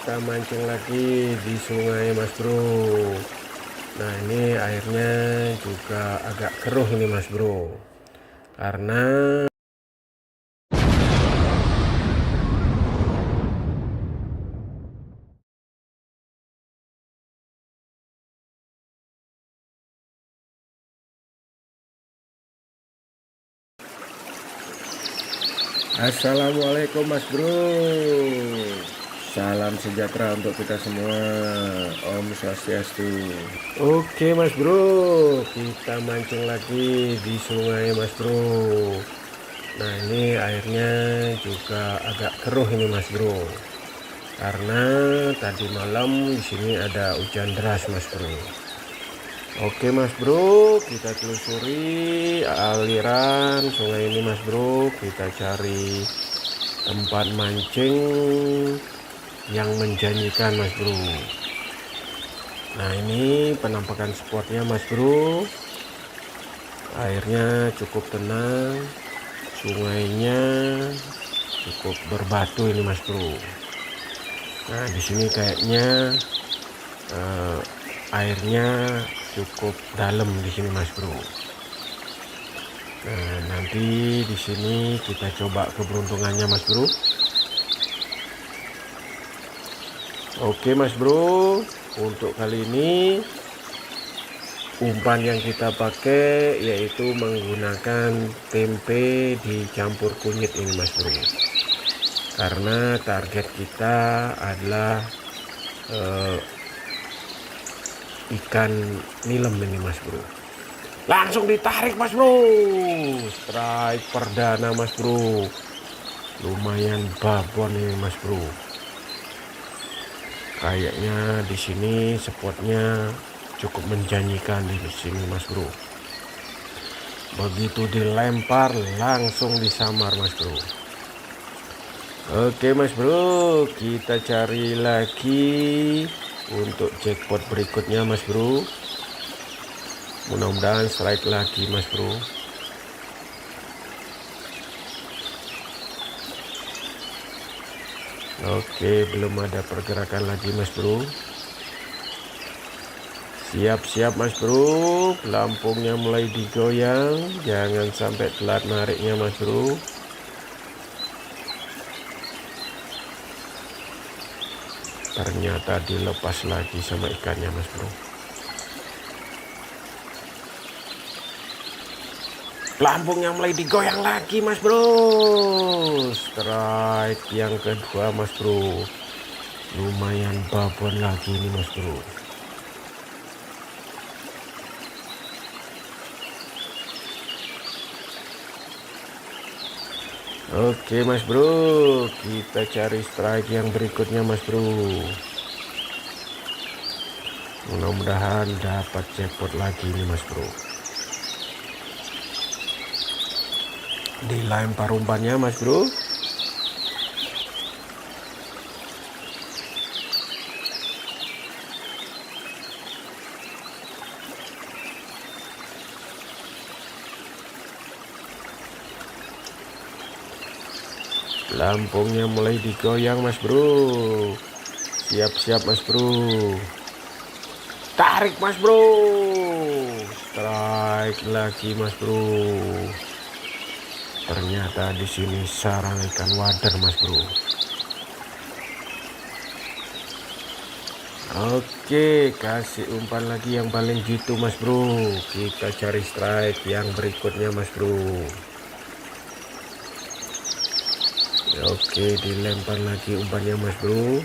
kita mancing lagi di sungai Mas Bro. Nah ini airnya juga agak keruh ini Mas Bro, karena Assalamualaikum Mas Bro, salam sejahtera untuk kita semua, Om Swastiastu. Oke Mas Bro, kita mancing lagi di sungai Mas Bro. Nah ini airnya juga agak keruh ini Mas Bro, karena tadi malam di sini ada hujan deras Mas Bro. Oke Mas Bro, kita telusuri aliran sungai ini Mas Bro. Kita cari tempat mancing yang menjanjikan Mas Bro. Nah ini penampakan spotnya Mas Bro. Airnya cukup tenang, sungainya cukup berbatu ini Mas Bro. Nah di sini kayaknya airnya cukup dalam di sini Mas Bro. Nah nanti di sini kita coba keberuntungannya Mas Bro. Oke Mas Bro, untuk kali ini umpan yang kita pakai yaitu menggunakan tempe dicampur kunyit ini Mas Bro, karena target kita adalah ikan nilem ini Mas Bro. Langsung ditarik Mas Bro, strike perdana Mas Bro, lumayan babon ini Mas Bro. Kayaknya di sini spotnya cukup menjanjikan di sini Mas Bro. Begitu dilempar langsung disamar Mas Bro. Oke Mas Bro, kita cari lagi untuk jackpot berikutnya Mas Bro. Mudah-mudahan strike lagi Mas Bro. Oke, belum ada pergerakan lagi Mas Bro. Siap-siap Mas Bro, pelampungnya mulai digoyang, jangan sampai telat nariknya Mas Bro. Ternyata dilepas lagi sama ikannya Mas Bro. Pelampungnya mulai digoyang lagi Mas Bro. Strike yang kedua Mas Bro. Lumayan babon lagi ini Mas Bro. Oke Mas Bro, kita cari strike yang berikutnya Mas Bro. Mudah-mudahan dapat jackpot lagi nih Mas Bro. Dilempar umpannya Mas Bro. Lampungnya mulai digoyang Mas Bro. Siap-siap Mas Bro. Tarik Mas Bro. Strike lagi Mas Bro. Ternyata di sini sarang ikan wader Mas Bro. Oke, kasih umpan lagi yang paling jitu Mas Bro. Kita cari strike yang berikutnya Mas Bro. Oke, dilempar lagi umpannya Mas Bro.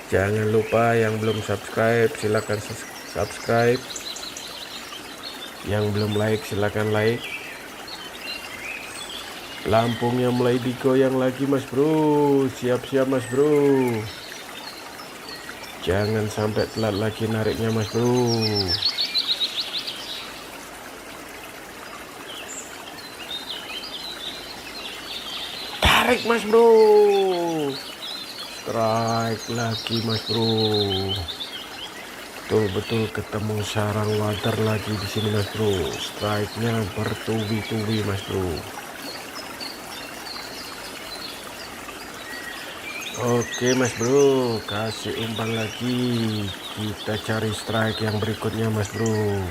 Jangan lupa yang belum subscribe silahkan subscribe, yang belum like silahkan like. Lampungnya mulai digoyang lagi Mas Bro. Siap-siap Mas Bro, jangan sampai telat lagi nariknya Mas Bro. Tarik Mas Bro. Strike lagi Mas Bro. Betul-betul ketemu sarang water lagi di sini Mas Bro. Strike-nya bertubi-tubi Mas Bro. Oke mas bro, kasih umpan lagi. Kita cari strike yang berikutnya mas bro.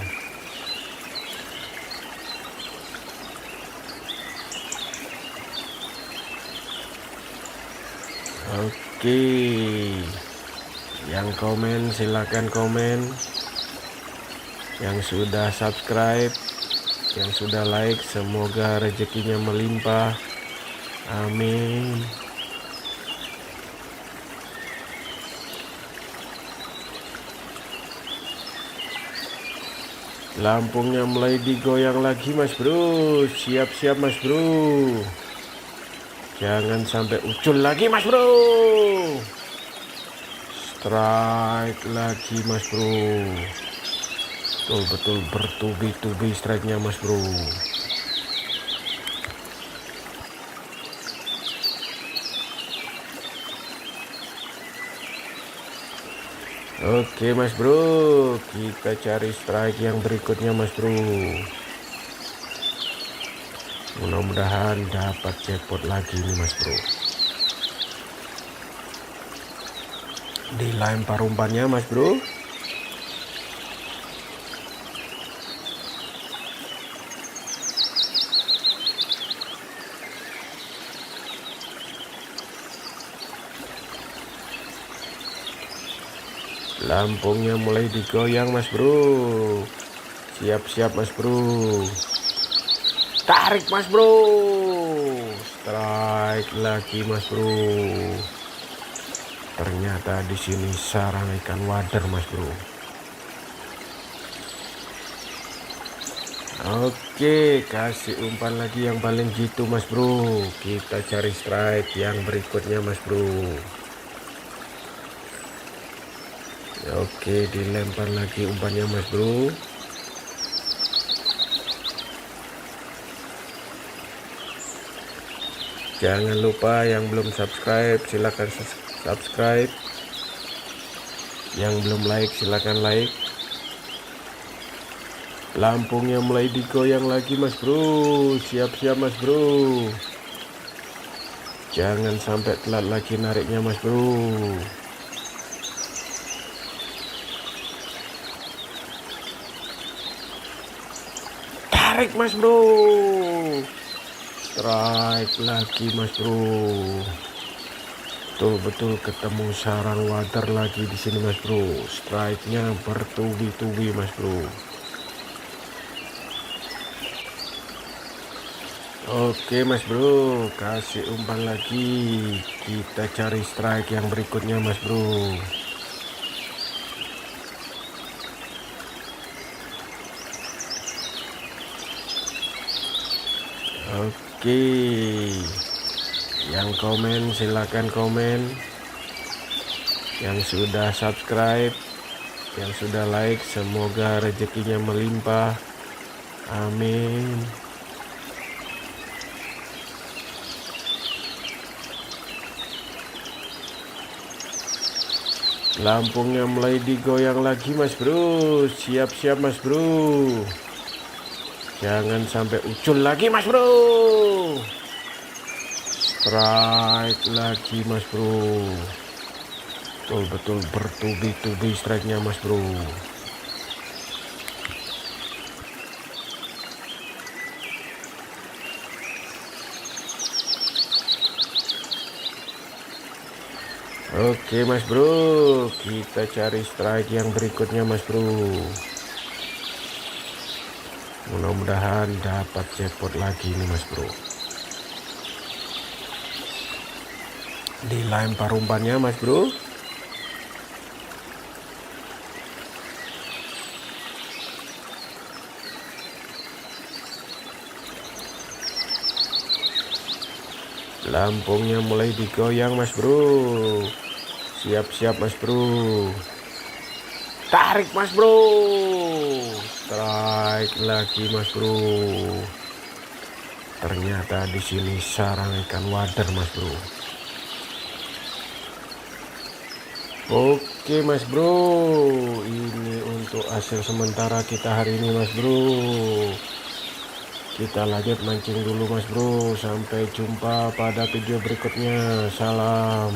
Oke, yang komen silahkan komen, yang sudah subscribe, yang sudah like, semoga rezekinya melimpah, amin. Lampungnya mulai digoyang lagi mas bro, siap-siap mas bro, jangan sampai ucul lagi mas bro. Strike lagi mas bro, betul-betul bertubi-tubi strike-nya mas bro. Oke mas bro, kita cari strike yang berikutnya mas bro. Mudah-mudahan dapat jackpot lagi nih mas bro. Dilempar umpannya mas bro. Lampungnya mulai digoyang mas bro, siap-siap mas bro. Tarik mas bro, strike lagi mas bro. Ternyata di sini sarang ikan wader mas bro. Oke, kasih umpan lagi yang paling gitu mas bro. Kita cari strike yang berikutnya mas bro. Oke, dilempar lagi umpannya mas bro. Jangan lupa yang belum subscribe silahkan subscribe, yang belum like silahkan like. Lampungnya mulai digoyang lagi mas bro, siap-siap mas bro, jangan sampai telat lagi nariknya mas bro. Tarik mas bro, strike lagi mas bro. Betul-betul ketemu sarang water lagi di sini mas bro. Strike-nya bertubi-tubi mas bro. Oke mas bro, kasih umpan lagi. Kita cari strike yang berikutnya mas bro. Oke, yang komen silahkan komen, yang sudah subscribe, yang sudah like, semoga rezekinya melimpah, amin. Lampungnya mulai digoyang lagi mas bro, siap-siap mas bro, jangan sampai ucul lagi mas bro. Strike lagi mas bro, betul-betul bertubi-tubi strike-nya mas bro. Oke mas bro, kita cari strike yang berikutnya mas bro. Mudah-mudahan dapat jackpot lagi nih mas bro. Dilempar umpannya mas bro. Lampungnya mulai digoyang mas bro, siap-siap mas bro. Tarik mas bro, strike lagi mas bro. Ternyata di sini sarang ikan wader mas bro. Oke mas bro, ini untuk hasil sementara kita hari ini mas bro. Kita lanjut mancing dulu mas bro. Sampai jumpa pada video berikutnya. Salam.